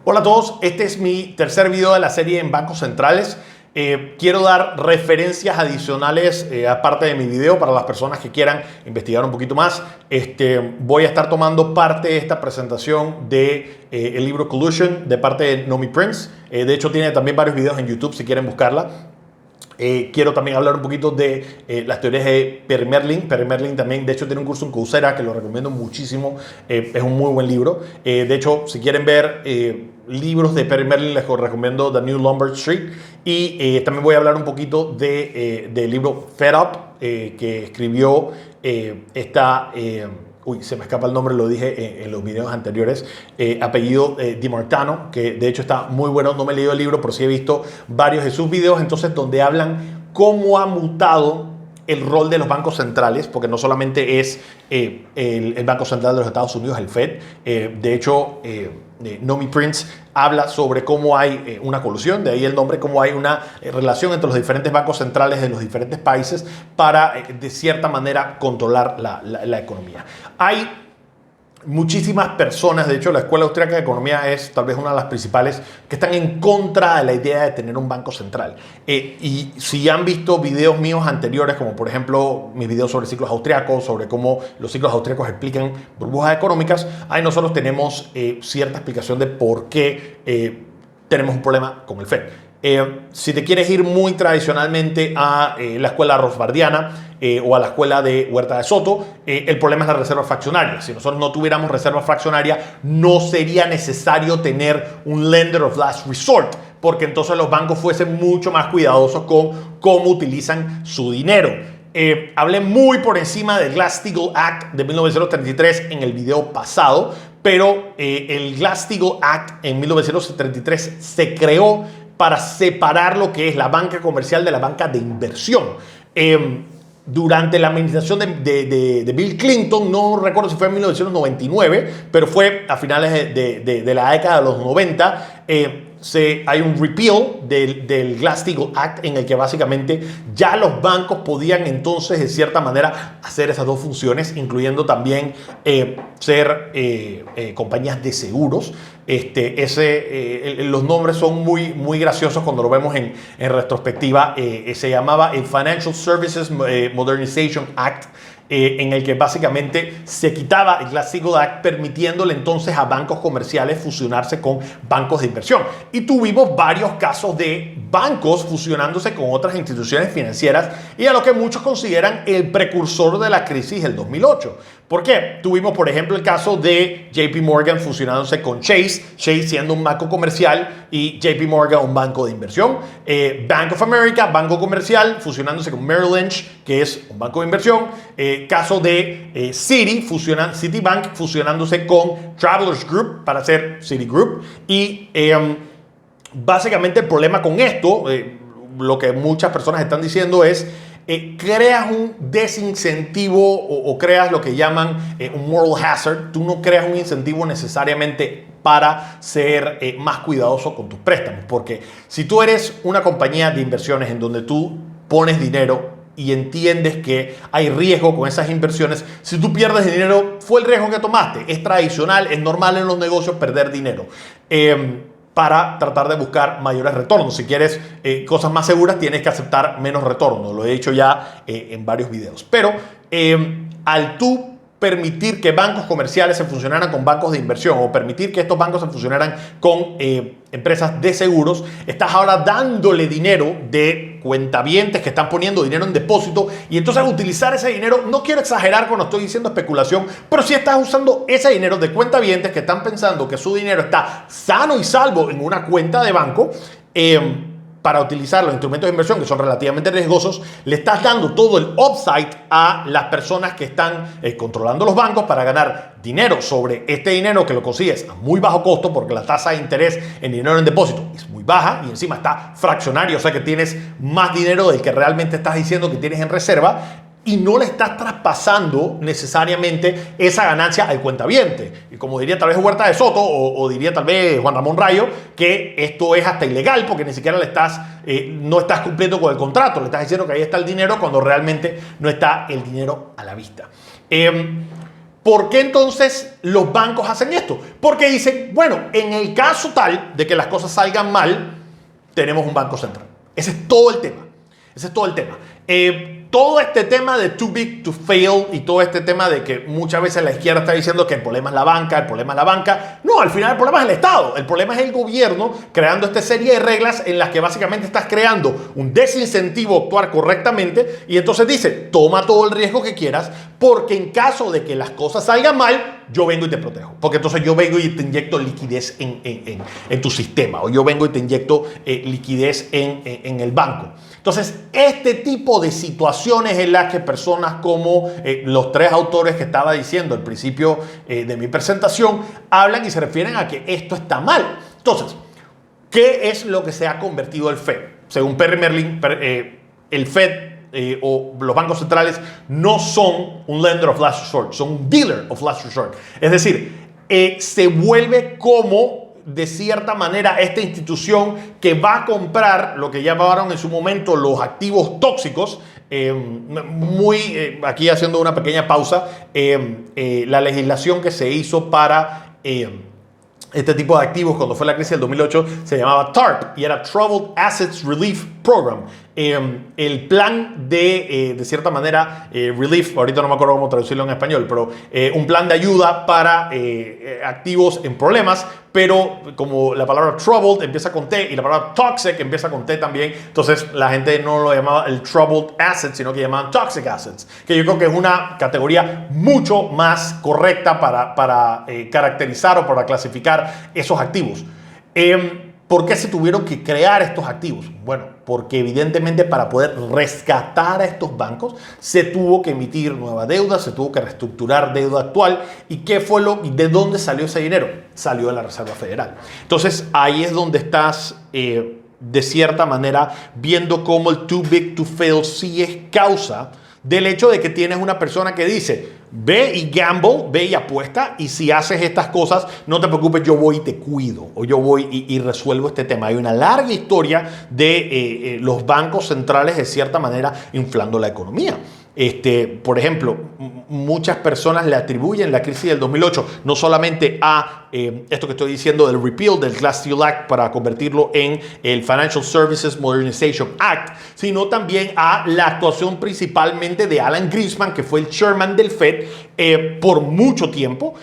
Hola a todos, este es mi tercer video de la serie en bancos centrales. Quiero dar referencias adicionales aparte de mi video para las personas que quieran investigar un poquito más. Voy a estar tomando parte de esta presentación de el libro Collusion de parte de Nomi Prince. De hecho tiene también varios videos en YouTube si quieren buscarla. Quiero también hablar un poquito de las teorías de Perry Marilyn. Perry Marilyn también, de hecho, tiene un curso en Coursera que lo recomiendo muchísimo. Es un muy buen libro. De hecho, si quieren ver libros de Perry Marilyn, les recomiendo The New Lombard Street. Y también voy a hablar un poquito del libro Fed Up que escribió se me escapa el nombre, lo dije en los videos anteriores, apellido DiMartino, que de hecho está muy bueno. No me he leído el libro, pero sí he visto varios de sus videos, entonces donde hablan cómo ha mutado el rol de los bancos centrales, porque no solamente es el Banco Central de los Estados Unidos, el Fed. De hecho, Nomi Prince habla sobre cómo hay una colusión, de ahí el nombre, cómo hay una relación entre los diferentes bancos centrales de los diferentes países para, de cierta manera, controlar la economía. Hay muchísimas personas, de hecho la Escuela Austríaca de Economía es tal vez una de las principales, que están en contra de la idea de tener un banco central. Y si han visto videos míos anteriores, como por ejemplo mis videos sobre ciclos austriacos, sobre cómo los ciclos austriacos explican burbujas económicas, ahí nosotros tenemos cierta explicación de por qué tenemos un problema con el Fed. Si te quieres ir muy tradicionalmente a la escuela rothbardiana o a la escuela de Huerta de Soto, el problema es la reserva fraccionaria. Si nosotros no tuviéramos reserva fraccionaria, no sería necesario tener un lender of last resort, porque entonces los bancos fuesen mucho más cuidadosos con cómo utilizan su dinero. Hablé muy por encima del Glass-Steagall Act de 1933 en el video pasado, pero el Glass-Steagall Act en 1933 se creó para separar lo que es la banca comercial de la banca de inversión. Durante la administración de Bill Clinton, no recuerdo si fue en 1999, pero fue a finales de la década de los 90, hay un repeal del Glass-Steagall Act en el que básicamente ya los bancos podían entonces de cierta manera hacer esas dos funciones, incluyendo también ser compañías de seguros. Los nombres son muy graciosos cuando lo vemos en retrospectiva. Se llamaba el Financial Services Modernization Act, en el que básicamente se quitaba el Glass-Steagall Act, permitiéndole entonces a bancos comerciales fusionarse con bancos de inversión. Y tuvimos varios casos de bancos fusionándose con otras instituciones financieras, y a lo que muchos consideran el precursor de la crisis del 2008. ¿Por qué? Tuvimos, por ejemplo, el caso de JP Morgan fusionándose con Chase siendo un banco comercial y JP Morgan un banco de inversión. Bank of America, banco comercial, fusionándose con Merrill Lynch, que es un banco de inversión. Caso de Citibank fusionándose con Travelers Group para hacer Citigroup. Y básicamente el problema con esto, lo que muchas personas están diciendo es creas un desincentivo o creas lo que llaman un moral hazard. Tú no creas un incentivo necesariamente para ser más cuidadoso con tus préstamos, porque si tú eres una compañía de inversiones en donde tú pones dinero y entiendes que hay riesgo con esas inversiones, si tú pierdes dinero, fue el riesgo que tomaste. Es tradicional, es normal en los negocios perder dinero para tratar de buscar mayores retornos. Si quieres cosas más seguras, tienes que aceptar menos retorno. Lo he dicho ya en varios videos. Pero al tú permitir que bancos comerciales se fusionaran con bancos de inversión o permitir que estos bancos se fusionaran con empresas de seguros, estás ahora dándole dinero de cuentavientes que están poniendo dinero en depósito, y entonces al utilizar ese dinero, no quiero exagerar cuando estoy diciendo especulación, pero si estás usando ese dinero de cuentavientes que están pensando que su dinero está sano y salvo en una cuenta de banco, para utilizar los instrumentos de inversión que son relativamente riesgosos, le estás dando todo el upside a las personas que están controlando los bancos para ganar dinero sobre este dinero que lo consigues a muy bajo costo, porque la tasa de interés en dinero en depósito es muy baja y encima está fraccionario, o sea que tienes más dinero del que realmente estás diciendo que tienes en reserva, y no le estás traspasando necesariamente esa ganancia al cuentaviente. Y como diría tal vez Huerta de Soto o diría tal vez Juan Ramón Rayo, que esto es hasta ilegal porque ni siquiera no estás cumpliendo con el contrato. Le estás diciendo que ahí está el dinero cuando realmente no está el dinero a la vista. ¿Por qué entonces los bancos hacen esto? Porque dicen, bueno, en el caso tal de que las cosas salgan mal, tenemos un banco central. Ese es todo el tema. Ese es todo el tema. Todo este tema de too big to fail y todo este tema de que muchas veces la izquierda está diciendo que el problema es la banca, el problema es la banca. No, al final el problema es el Estado. El problema es el gobierno creando esta serie de reglas en las que básicamente estás creando un desincentivo a actuar correctamente y entonces dice, toma todo el riesgo que quieras porque en caso de que las cosas salgan mal, yo vengo y te protejo. Porque entonces yo vengo y te inyecto liquidez en tu sistema o yo vengo y te inyecto liquidez en el banco. Entonces, este tipo de situaciones en las que personas como los tres autores que estaba diciendo al principio de mi presentación hablan y se refieren a que esto está mal. Entonces, ¿qué es lo que se ha convertido el Fed? Según Perry Merlin, el Fed o los bancos centrales no son un lender of last resort, son un dealer of last resort. Es decir, se vuelve como de cierta manera esta institución que va a comprar lo que llamaron en su momento los activos tóxicos. Aquí haciendo una pequeña pausa, la legislación que se hizo para este tipo de activos cuando fue la crisis del 2008 se llamaba TARP y era Troubled Assets Relief Program. El plan de cierta manera, relief, ahorita no me acuerdo cómo traducirlo en español, pero un plan de ayuda para activos en problemas, pero como la palabra troubled empieza con T y la palabra toxic empieza con T también, entonces la gente no lo llamaba el troubled assets, sino que llamaban toxic assets, que yo creo que es una categoría mucho más correcta para caracterizar o para clasificar esos activos. ¿Por qué se tuvieron que crear estos activos? Bueno, porque evidentemente para poder rescatar a estos bancos se tuvo que emitir nueva deuda, se tuvo que reestructurar deuda actual. ¿Y qué fue de dónde salió ese dinero? Salió de la Reserva Federal. Entonces ahí es donde estás de cierta manera viendo cómo el too big to fail sí es causa del hecho de que tienes una persona que dice, ve y gamble, ve y apuesta, y si haces estas cosas, no te preocupes, yo voy y te cuido, o yo voy y resuelvo este tema. Hay una larga historia de los bancos centrales, de cierta manera, inflando la economía. Por ejemplo, muchas personas le atribuyen la crisis del 2008 no solamente a esto que estoy diciendo del repeal del Glass-Steagall Act para convertirlo en el Financial Services Modernization Act, sino también a la actuación principalmente de Alan Greenspan, que fue el chairman del Fed por mucho tiempo.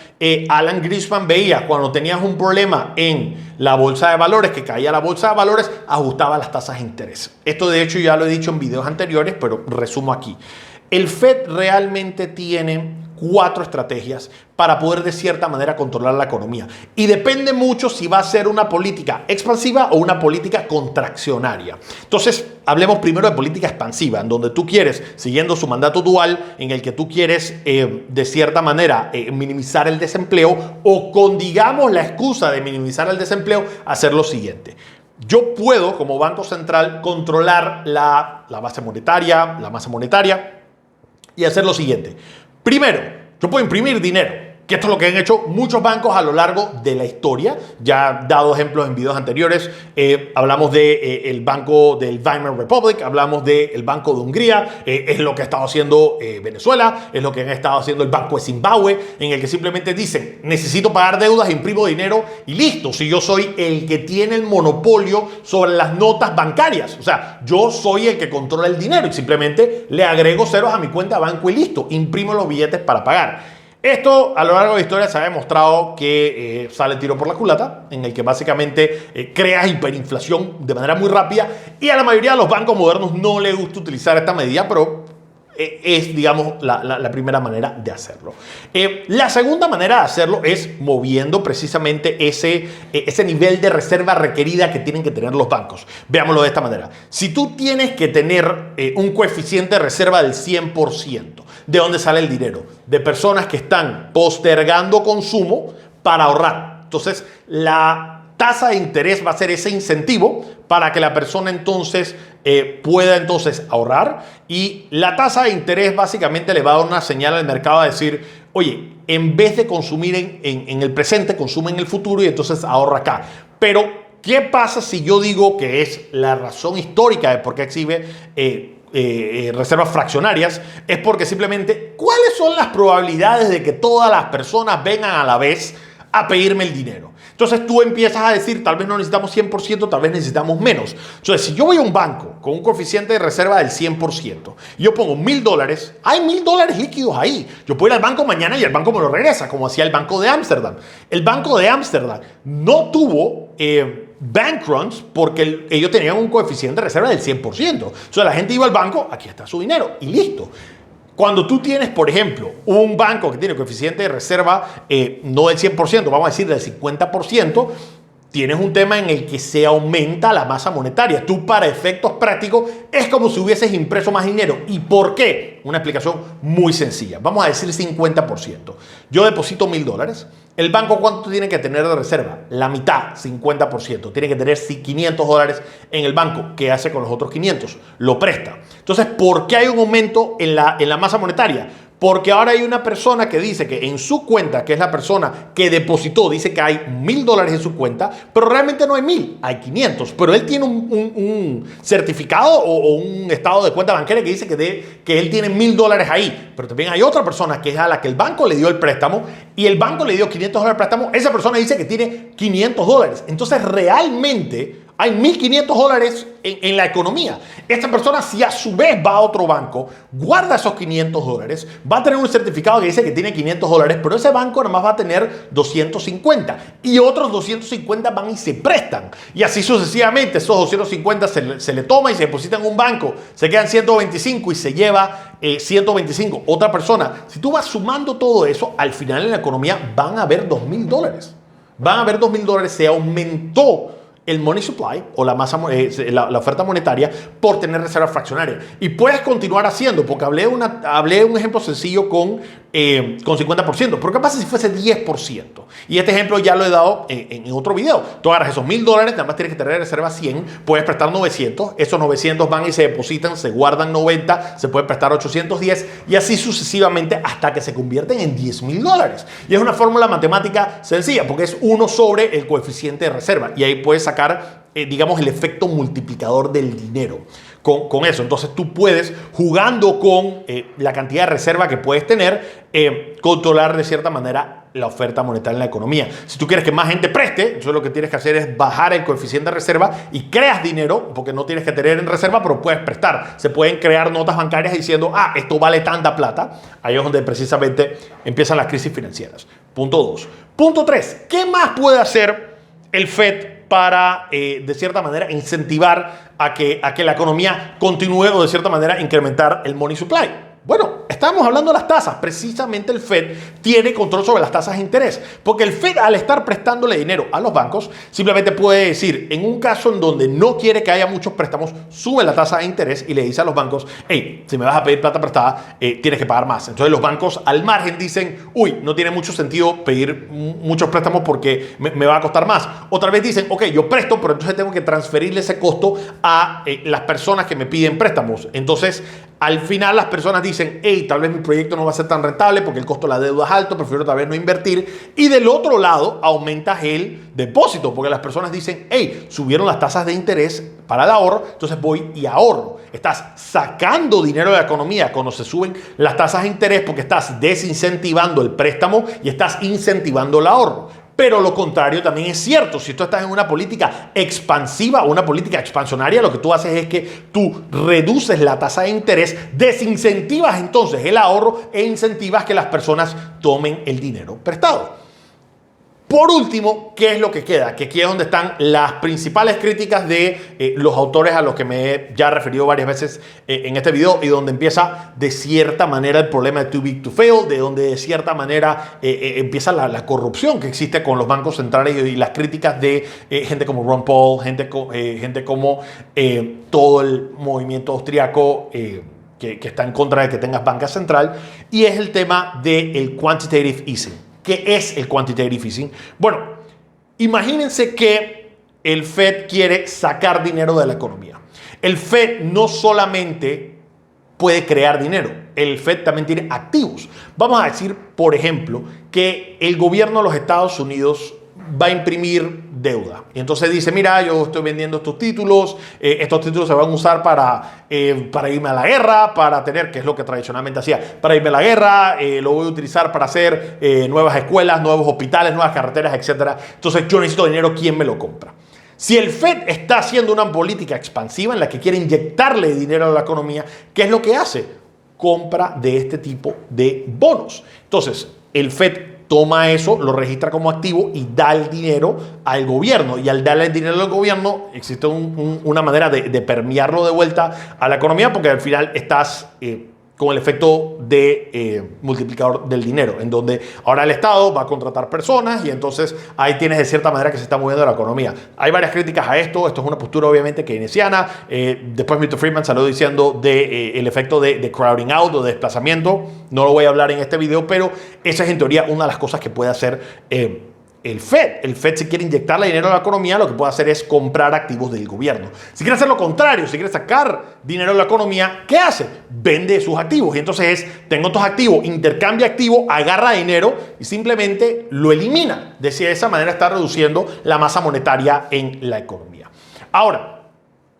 Alan Greenspan veía cuando tenías un problema en la bolsa de valores, que caía la bolsa de valores, ajustaba las tasas de interés. Esto de hecho ya lo he dicho en videos anteriores, pero resumo aquí. El Fed realmente tiene 4 estrategias para poder de cierta manera controlar la economía. Y depende mucho si va a ser una política expansiva o una política contraccionaria. Entonces, hablemos primero de política expansiva, en donde tú quieres, siguiendo su mandato dual, en el que tú quieres de cierta manera minimizar el desempleo o con, digamos, la excusa de minimizar el desempleo, hacer lo siguiente. Yo puedo, como Banco Central, controlar la base monetaria, la masa monetaria, y hacer lo siguiente. Primero, yo puedo imprimir dinero, que esto es lo que han hecho muchos bancos a lo largo de la historia. Ya he dado ejemplos en videos anteriores. Hablamos del banco del Weimar Republic, hablamos del Banco de Hungría, es lo que ha estado haciendo Venezuela, es lo que han estado haciendo el Banco de Zimbabue, en el que simplemente dicen, necesito pagar deudas, imprimo dinero y listo. Si yo soy el que tiene el monopolio sobre las notas bancarias, o sea, yo soy el que controla el dinero y simplemente le agrego ceros a mi cuenta de banco y listo, imprimo los billetes para pagar. Esto a lo largo de la historia se ha demostrado que sale tiro por la culata, en el que básicamente creas hiperinflación de manera muy rápida y a la mayoría de los bancos modernos no les gusta utilizar esta medida, pero es, digamos, la primera manera de hacerlo. La segunda manera de hacerlo es moviendo precisamente ese nivel de reserva requerida que tienen que tener los bancos. Veámoslo de esta manera. Si tú tienes que tener un coeficiente de reserva del 100%, ¿de dónde sale el dinero? De personas que están postergando consumo para ahorrar. Entonces, la tasa de interés va a ser ese incentivo para que la persona entonces pueda entonces ahorrar, y la tasa de interés básicamente le va a dar una señal al mercado a decir, oye, en vez de consumir en el presente, consume en el futuro y entonces ahorra acá. Pero, ¿qué pasa si yo digo que es la razón histórica de por qué exhibe reservas fraccionarias? Es porque simplemente, ¿cuáles son las probabilidades de que todas las personas vengan a la vez a pedirme el dinero? Entonces tú empiezas a decir, tal vez no necesitamos 100%, tal vez necesitamos menos. Entonces, si yo voy a un banco con un coeficiente de reserva del 100%, y yo pongo $1,000, hay $1,000 líquidos ahí. Yo puedo ir al banco mañana y el banco me lo regresa, como hacía el Banco de Ámsterdam. El Banco de Ámsterdam no tuvo bank runs porque ellos tenían un coeficiente de reserva del 100%. Entonces la gente iba al banco, aquí está su dinero y listo. Cuando tú tienes, por ejemplo, un banco que tiene coeficiente de reserva no del 100%, vamos a decir del 50%, tienes un tema en el que se aumenta la masa monetaria. Tú, para efectos prácticos, es como si hubieses impreso más dinero. ¿Y por qué? Una explicación muy sencilla. Vamos a decir 50%. Yo deposito $1,000. ¿El banco cuánto tiene que tener de reserva? La mitad, 50%. Tiene que tener $500 en el banco. ¿Qué hace con los otros 500? Lo presta. Entonces, ¿por qué hay un aumento en la masa monetaria? Porque ahora hay una persona que dice que en su cuenta, que es la persona que depositó, dice que hay $1,000 en su cuenta, pero realmente no hay 1,000, hay 500. Pero él tiene un certificado o un estado de cuenta bancaria que dice que él tiene $1,000 ahí. Pero también hay otra persona que es a la que el banco le dio el préstamo y el banco le dio $500 de préstamo. Esa persona dice que tiene $500. Entonces realmente hay $1,500 en la economía. Esta persona, si a su vez va a otro banco, guarda esos $500, va a tener un certificado que dice que tiene $500, pero ese banco nada más va a tener 250 y otros 250 van y se prestan. Y así sucesivamente, esos 250 se le toma y se deposita en un banco, se quedan 125 y se lleva 125 otra persona. Si tú vas sumando todo eso, al final en la economía van a haber $2,000. Van a haber $2,000, se aumentó el money supply o la oferta monetaria por tener reserva fraccionaria. Y puedes continuar haciendo, porque hablé un ejemplo sencillo con 50%. Pero ¿qué pasa si fuese 10%? Y este ejemplo ya lo he dado en otro video. Tú agarras esos $1,000, nada más tienes que tener reserva 100, puedes prestar 900, esos 900 van y se depositan, se guardan 90, se puede prestar 810 y así sucesivamente hasta que se convierten en $10,000. Y es una fórmula matemática sencilla porque es 1 sobre el coeficiente de reserva y ahí puedes sacar, digamos, el efecto multiplicador del dinero con eso. Entonces tú puedes, jugando con la cantidad de reserva que puedes tener, controlar de cierta manera la oferta monetaria en la economía. Si tú quieres que más gente preste, entonces lo que tienes que hacer es bajar el coeficiente de reserva y creas dinero, porque no tienes que tener en reserva, pero puedes prestar. Se pueden crear notas bancarias diciendo, esto vale tanta plata. Ahí es donde precisamente empiezan las crisis financieras. Punto 2. Punto 3. ¿Qué más puede hacer el Fed para, de cierta manera, incentivar a que la economía continúe o, de cierta manera, incrementar el money supply? Bueno, estábamos hablando de las tasas. Precisamente el Fed tiene control sobre las tasas de interés. Porque el Fed, al estar prestándole dinero a los bancos, simplemente puede decir, en un caso en donde no quiere que haya muchos préstamos, sube la tasa de interés y le dice a los bancos, hey, si me vas a pedir plata prestada, tienes que pagar más. Entonces los bancos al margen dicen, uy, no tiene mucho sentido pedir muchos préstamos porque me va a costar más. Otra vez dicen, ok, yo presto, pero entonces tengo que transferirle ese costo a las personas que me piden préstamos. Entonces, al final las personas dicen, hey, tal vez mi proyecto no va a ser tan rentable porque el costo de la deuda es alto, prefiero tal vez no invertir. Y del otro lado, aumentas el depósito porque las personas dicen, hey, subieron las tasas de interés para el ahorro, entonces voy y ahorro. Estás sacando dinero de la economía cuando se suben las tasas de interés porque estás desincentivando el préstamo y estás incentivando el ahorro. Pero lo contrario también es cierto. Si tú estás en una política expansiva o una política expansionaria, lo que tú haces es que tú reduces la tasa de interés, desincentivas entonces el ahorro e incentivas que las personas tomen el dinero prestado. Por último, ¿qué es lo que queda? Que aquí es donde están las principales críticas de los autores a los que me he ya referido varias veces en este video y donde empieza de cierta manera el problema de too big to fail, de donde de cierta manera empieza la corrupción que existe con los bancos centrales y las críticas de gente como Ron Paul, gente como todo el movimiento austriaco que está en contra de que tengas banca central, y es el tema del quantitative easing. ¿Qué es el quantitative easing? Bueno, imagínense que el Fed quiere sacar dinero de la economía. El Fed no solamente puede crear dinero, el Fed también tiene activos. Vamos a decir, por ejemplo, que el gobierno de los Estados Unidos va a imprimir deuda. Y entonces dice, mira, yo estoy vendiendo estos títulos se van a usar para irme a la guerra, para tener, que es lo que tradicionalmente hacía, para irme a la guerra, lo voy a utilizar para hacer nuevas escuelas, nuevos hospitales, nuevas carreteras, etc. Entonces yo necesito dinero, ¿quién me lo compra? Si el Fed está haciendo una política expansiva en la que quiere inyectarle dinero a la economía, ¿qué es lo que hace? Compra de este tipo de bonos. Entonces, el Fed toma eso, lo registra como activo y da el dinero al gobierno. Y al darle el dinero al gobierno, existe una manera de permearlo de vuelta a la economía, porque al final estás con el efecto de multiplicador del dinero, en donde ahora el Estado va a contratar personas y entonces ahí tienes de cierta manera que se está moviendo la economía. Hay varias críticas a esto es una postura obviamente keynesiana. Después Milton Friedman salió diciendo el efecto de crowding out o de desplazamiento. No lo voy a hablar en este video, pero esa es en teoría una de las cosas que puede hacer el Fed. El Fed, si quiere inyectarle dinero a la economía, lo que puede hacer es comprar activos del gobierno. Si quiere hacer lo contrario, si quiere sacar dinero de la economía, ¿qué hace? Vende sus activos. Y entonces tengo estos activos, intercambia activo, agarra dinero y simplemente lo elimina. De esa manera está reduciendo la masa monetaria en la economía. Ahora,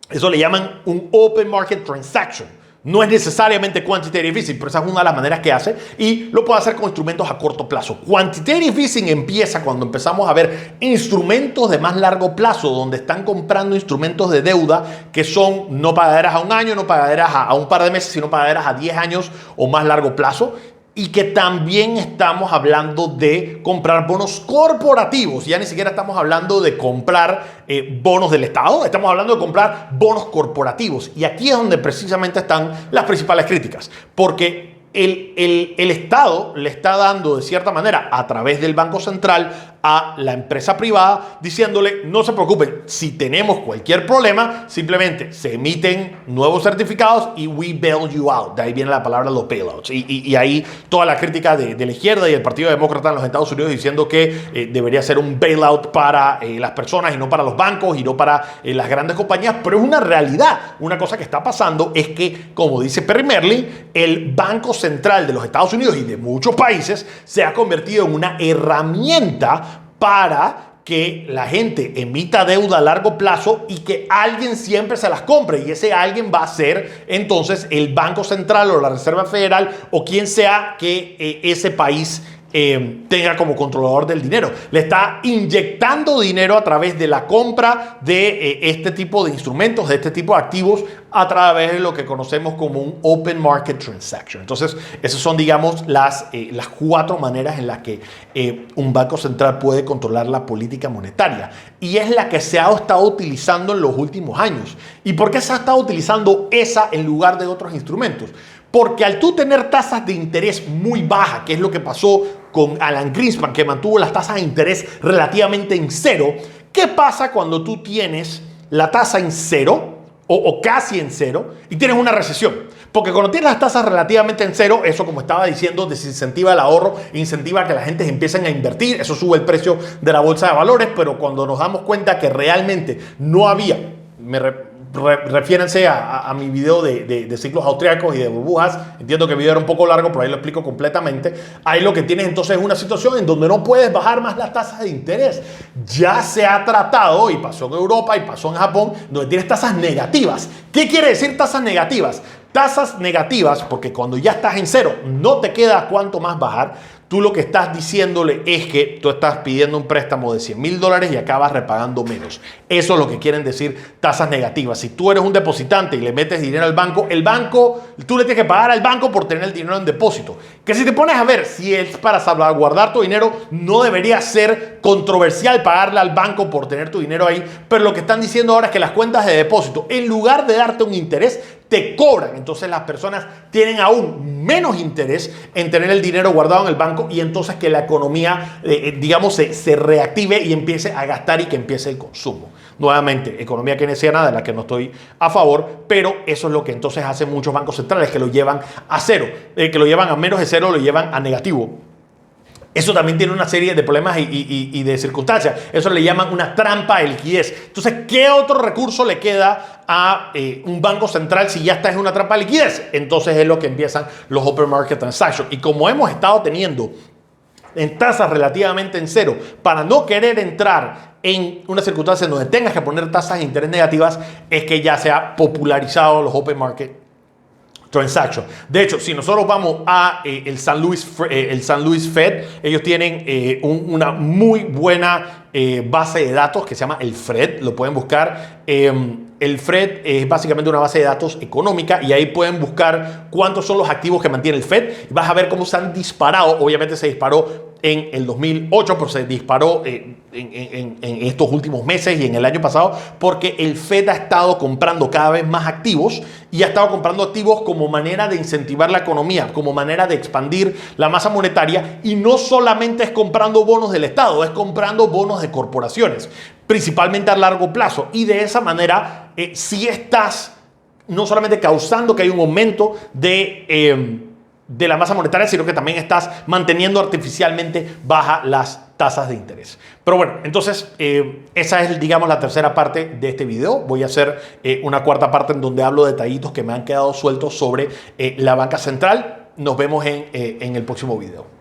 eso le llaman un open market transaction. No es necesariamente quantitative easing, pero esa es una de las maneras que hace y lo puede hacer con instrumentos a corto plazo. Quantitative easing empieza cuando empezamos a ver instrumentos de más largo plazo, donde están comprando instrumentos de deuda que son no pagaderas a un año, no pagaderas a un par de meses, sino pagaderas a 10 años o más largo plazo. Y que también estamos hablando de comprar bonos corporativos. Ya ni siquiera estamos hablando de comprar bonos del Estado, estamos hablando de comprar bonos corporativos. Y aquí es donde precisamente están las principales críticas. Porque el Estado le está dando de cierta manera a través del Banco Central a la empresa privada diciéndole no se preocupen, si tenemos cualquier problema simplemente se emiten nuevos certificados y we bail you out. De ahí viene la palabra los bailouts y ahí toda la crítica de la izquierda y el Partido Demócrata en los Estados Unidos diciendo que debería ser un bailout para las personas y no para los bancos y no para las grandes compañías, pero es una realidad. Una cosa que está pasando es que, como dice Perry Merlin, el Banco Central de los Estados Unidos y de muchos países se ha convertido en una herramienta para que la gente emita deuda a largo plazo y que alguien siempre se las compre. Y ese alguien va a ser entonces el Banco Central o la Reserva Federal o quien sea que ese país tenga como controlador del dinero. Le está inyectando dinero a través de la compra de este tipo de instrumentos, de este tipo de activos, a través de lo que conocemos como un open market transaction. Entonces, esas son, digamos, las 4 maneras en las que un banco central puede controlar la política monetaria. Y es la que se ha estado utilizando en los últimos años. ¿Y por qué se ha estado utilizando esa en lugar de otros instrumentos? Porque al tú tener tasas de interés muy bajas, que es lo que pasó con Alan Greenspan, que mantuvo las tasas de interés relativamente en cero, ¿qué pasa cuando tú tienes la tasa en cero o casi en cero y tienes una recesión? Porque cuando tienes las tasas relativamente en cero, eso, como estaba diciendo, desincentiva el ahorro, incentiva a que la gente empiecen a invertir, eso sube el precio de la bolsa de valores, pero cuando nos damos cuenta que realmente no había, refiérense a mi video de ciclos austriacos y de burbujas. Entiendo que el video era un poco largo, pero ahí lo explico completamente. Ahí lo que tienes entonces es una situación en donde no puedes bajar más las tasas de interés. Ya se ha tratado, y pasó en Europa y pasó en Japón, donde tienes tasas negativas. ¿Qué quiere decir tasas negativas? Tasas negativas, porque cuando ya estás en cero, no te queda cuánto más bajar. Tú lo que estás diciéndole es que tú estás pidiendo un préstamo de $100,000 y acabas repagando menos. Eso es lo que quieren decir tasas negativas. Si tú eres un depositante y le metes dinero al banco, tú le tienes que pagar al banco por tener el dinero en depósito. Que si te pones a ver si es para salvaguardar tu dinero, no debería ser controversial pagarle al banco por tener tu dinero ahí. Pero lo que están diciendo ahora es que las cuentas de depósito, en lugar de darte un interés, te cobran. Entonces las personas tienen aún menos interés en tener el dinero guardado en el banco y entonces que la economía, digamos, se reactive y empiece a gastar y que empiece el consumo. Nuevamente, economía keynesiana de la que no estoy a favor, pero eso es lo que entonces hacen muchos bancos centrales, que lo llevan a cero, que lo llevan a menos de cero, lo llevan a negativo. Eso también tiene una serie de problemas y de circunstancias. Eso le llaman una trampa de liquidez. Entonces, ¿qué otro recurso le queda a un banco central si ya está en una trampa de liquidez? Entonces es lo que empiezan los open market transactions. Y como hemos estado teniendo en tasas relativamente en cero, para no querer entrar en una circunstancia en donde tengas que poner tasas de interés negativas, es que ya se ha popularizado los open market transaction. De hecho, si nosotros vamos a el San Luis Fed, ellos tienen una muy buena base de datos que se llama el FRED, lo pueden buscar. El FRED es básicamente una base de datos económica y ahí pueden buscar cuántos son los activos que mantiene el FED. Vas a ver cómo se han disparado. Obviamente se disparó en el 2008, pero se disparó en estos últimos meses y en el año pasado porque el FED ha estado comprando cada vez más activos y ha estado comprando activos como manera de incentivar la economía, como manera de expandir la masa monetaria, y no solamente es comprando bonos del Estado, es comprando bonos de corporaciones, principalmente a largo plazo, y de esa manera sí estás no solamente causando que hay un aumento de la masa monetaria, sino que también estás manteniendo artificialmente bajas las tasas de interés. Pero bueno, entonces esa es, digamos, la tercera parte de este video. Voy a hacer una cuarta parte en donde hablo detallitos que me han quedado sueltos sobre la banca central. Nos vemos en el próximo video.